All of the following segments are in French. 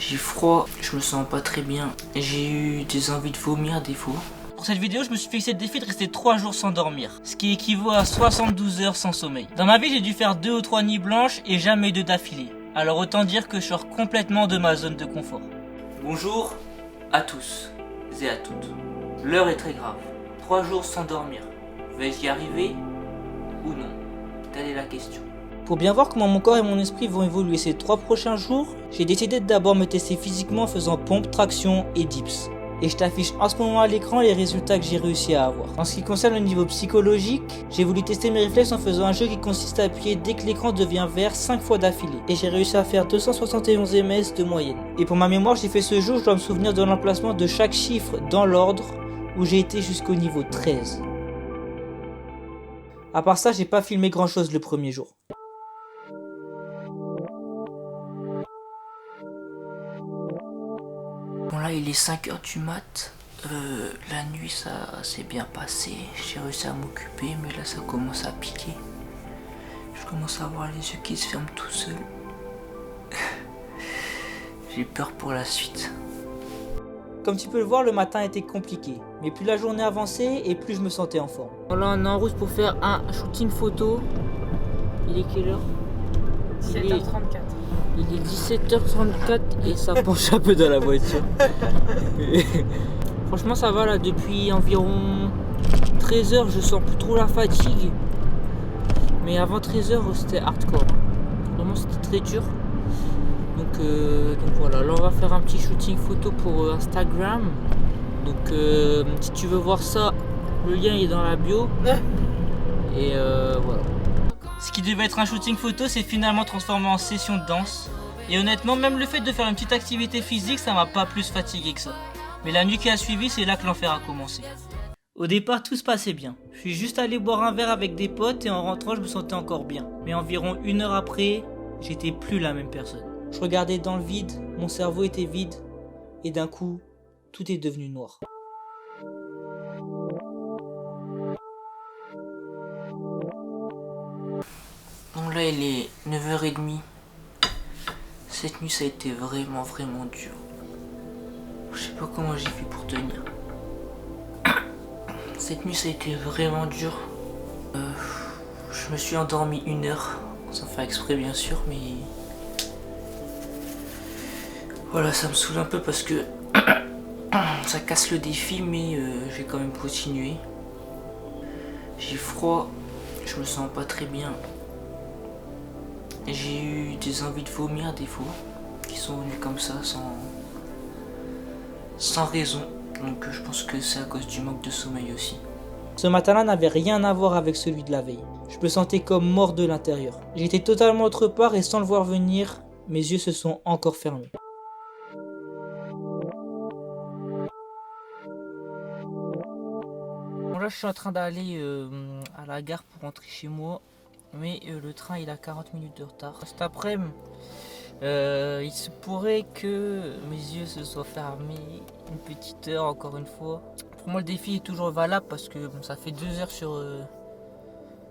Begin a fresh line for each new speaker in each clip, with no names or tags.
J'ai froid, je me sens pas très bien. J'ai eu des envies de vomir des fois. Pour cette vidéo, je me suis fixé le défi de rester 3 jours sans dormir, ce qui équivaut à 72 heures sans sommeil. Dans ma vie, j'ai dû faire 2 ou 3 nuits blanches et jamais 2 d'affilée. Alors autant dire que je sors complètement de ma zone de confort. Bonjour à tous et à toutes. L'heure est très grave. 3 jours sans dormir. Vais-je y arriver ou non? Telle est la question. Pour bien voir comment mon corps et mon esprit vont évoluer ces 3 prochains jours, j'ai décidé de d'abord me tester physiquement en faisant pompe, traction et dips. Et je t'affiche en ce moment à l'écran les résultats que j'ai réussi à avoir. En ce qui concerne le niveau psychologique, j'ai voulu tester mes réflexes en faisant un jeu qui consiste à appuyer dès que l'écran devient vert 5 fois d'affilée. Et j'ai réussi à faire 271 ms de moyenne. Et pour ma mémoire, j'ai fait ce jeu, je dois me souvenir de l'emplacement de chaque chiffre dans l'ordre où j'ai été jusqu'au niveau 13. À part ça, j'ai pas filmé grand chose le premier jour. Bon là il est 5h du mat, la nuit ça s'est bien passé, j'ai réussi à m'occuper mais là ça commence à piquer. Je commence à avoir les yeux qui se ferment tout seul. J'ai peur pour la suite. Comme tu peux le voir, le matin était compliqué, mais plus la journée avançait et plus je me sentais en forme. Voilà, on est en route pour faire un shooting photo. Il est quelle heure?
17h34.
Il est 17h34 et ça penche un peu dans la voiture. Franchement ça va là, depuis environ 13h je sens plus trop la fatigue. Mais avant 13h c'était hardcore. Vraiment c'était très dur. Donc voilà, là on va faire un petit shooting photo pour Instagram. Donc si tu veux voir ça, le lien est dans la bio. Et voilà. Ce qui devait être un shooting photo s'est finalement transformé en session de danse. Et honnêtement, même le fait de faire une petite activité physique, ça m'a pas plus fatigué que ça. Mais la nuit qui a suivi, c'est là que l'enfer a commencé. Au départ, tout se passait bien. Je suis juste allé boire un verre avec des potes et en rentrant, je me sentais encore bien. Mais environ 1 heure après, j'étais plus la même personne. Je regardais dans le vide, mon cerveau était vide, et d'un coup, tout est devenu noir. Bon là il est 9h30. Cette nuit ça a été vraiment dur. Je sais pas comment j'ai fait pour tenir. Cette nuit ça a été vraiment dur. Je me suis endormi 1 heure, sans faire exprès bien sûr, mais voilà, ça me saoule un peu parce que ça casse le défi, mais je vais quand même continuer. J'ai froid, je me sens pas très bien. J'ai eu des envies de vomir des fois, qui sont venues comme ça, sans raison. Donc je pense que c'est à cause du manque de sommeil aussi. Ce matin-là n'avait rien à voir avec celui de la veille. Je me sentais comme mort de l'intérieur. J'étais totalement autre part et sans le voir venir, mes yeux se sont encore fermés. Bon là je suis en train d'aller à la gare pour rentrer chez moi. Mais le train il a 40 minutes de retard. Cet après-midi, il se pourrait que mes yeux se soient fermés une petite heure encore une fois. Pour moi le défi est toujours valable parce que bon, ça fait 2 heures sur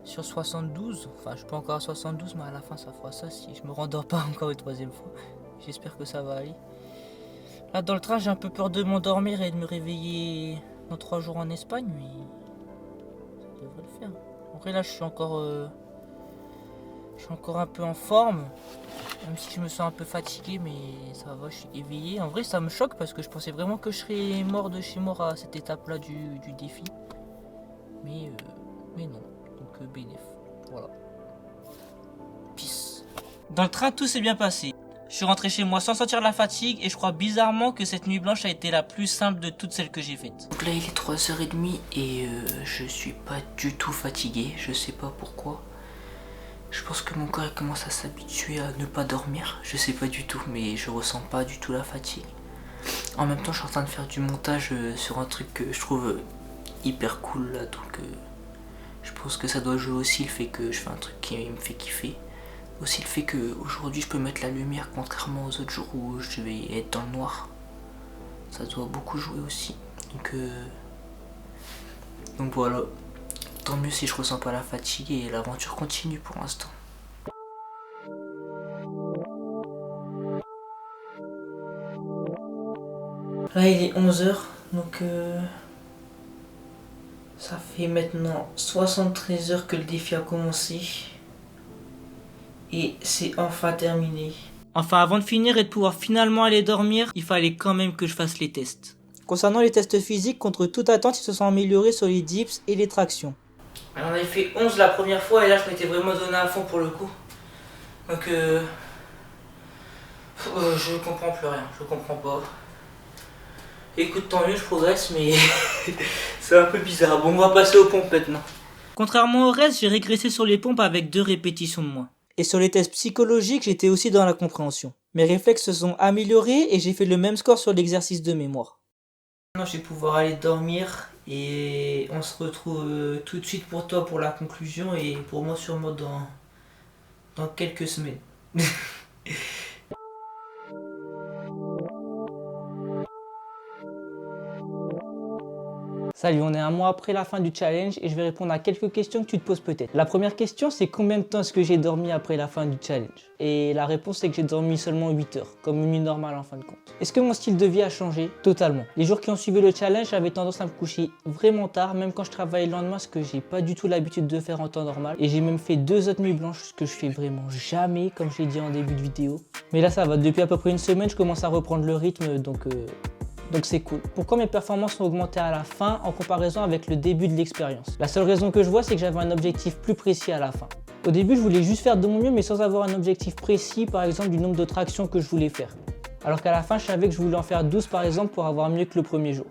72. Enfin je suis pas encore à 72 mais à la fin ça fera ça si je me rendors pas encore une 3e fois. J'espère que ça va aller. Là dans le train j'ai un peu peur de m'endormir et de me réveiller dans 3 jours en Espagne, mais ça devrait le faire. Après là je suis encore un peu en forme, même si je me sens un peu fatigué, mais ça va, je suis éveillé. En vrai ça me choque parce que je pensais vraiment que je serais mort de chez mort à cette étape là du défi. Mais non, donc bénéf, voilà. Peace. Dans le train tout s'est bien passé. Je suis rentré chez moi sans sentir la fatigue et je crois bizarrement que cette nuit blanche a été la plus simple de toutes celles que j'ai faites. Donc là il est 3h30 et je suis pas du tout fatigué, je sais pas pourquoi. Je pense que mon corps commence à s'habituer à ne pas dormir. Je sais pas du tout, mais je ressens pas du tout la fatigue. En même temps, je suis en train de faire du montage sur un truc que je trouve hyper cool là. Donc je pense que ça doit jouer aussi le fait que je fais un truc qui me fait kiffer. Aussi le fait qu'aujourd'hui je peux mettre la lumière contrairement aux autres jours où je vais être dans le noir. Ça doit beaucoup jouer aussi. Donc voilà. Tant mieux si je ressens pas la fatigue et l'aventure continue pour l'instant. Là il est 11h, donc ça fait maintenant 73 heures que le défi a commencé. Et c'est enfin terminé. Enfin, avant de finir et de pouvoir finalement aller dormir, il fallait quand même que je fasse les tests. Concernant les tests physiques, contre toute attente, ils se sont améliorés sur les dips et les tractions. Alors, on avait fait 11 la première fois et là je m'étais vraiment donné à fond pour le coup. Donc je comprends plus rien, je comprends pas. Écoute, tant mieux, je progresse, mais c'est un peu bizarre. Bon, on va passer aux pompes maintenant. Contrairement au reste, j'ai régressé sur les pompes avec 2 répétitions de moins. Et sur les tests psychologiques, j'étais aussi dans la compréhension. Mes réflexes se sont améliorés et j'ai fait le même score sur l'exercice de mémoire. Maintenant, je vais pouvoir aller dormir et on se retrouve tout de suite pour toi pour la conclusion et pour moi sûrement dans quelques semaines. Salut, on est un mois après la fin du challenge et je vais répondre à quelques questions que tu te poses peut-être. La première question, c'est combien de temps est-ce que j'ai dormi après la fin du challenge? Et la réponse, c'est que j'ai dormi seulement 8 heures, comme une nuit normale en fin de compte. Est-ce que mon style de vie a changé? Totalement. Les jours qui ont suivi le challenge, j'avais tendance à me coucher vraiment tard, même quand je travaillais le lendemain, ce que j'ai pas du tout l'habitude de faire en temps normal. Et j'ai même fait 2 autres nuits blanches, ce que je fais vraiment jamais, comme je l'ai dit en début de vidéo. Mais là, ça va. Depuis à peu près une semaine, je commence à reprendre le rythme, donc c'est cool. Pourquoi mes performances ont augmenté à la fin en comparaison avec le début de l'expérience? La seule raison que je vois, c'est que j'avais un objectif plus précis à la fin. Au début, je voulais juste faire de mon mieux, mais sans avoir un objectif précis, par exemple du nombre de tractions que je voulais faire. Alors qu'à la fin, je savais que je voulais en faire 12 par exemple pour avoir mieux que le premier jour.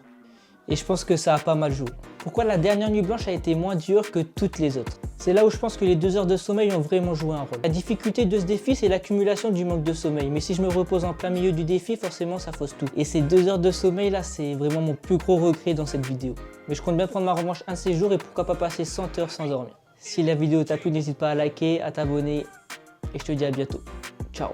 Et je pense que ça a pas mal joué. Pourquoi la dernière nuit blanche a été moins dure que toutes les autres? C'est là où je pense que les 2 heures de sommeil ont vraiment joué un rôle. La difficulté de ce défi, c'est l'accumulation du manque de sommeil. Mais si je me repose en plein milieu du défi, forcément ça fausse tout. Et ces 2 heures de sommeil là, c'est vraiment mon plus gros regret dans cette vidéo. Mais je compte bien prendre ma revanche un de ces jours et pourquoi pas passer 100 heures sans dormir. Si la vidéo t'a plu, n'hésite pas à liker, à t'abonner et je te dis à bientôt. Ciao.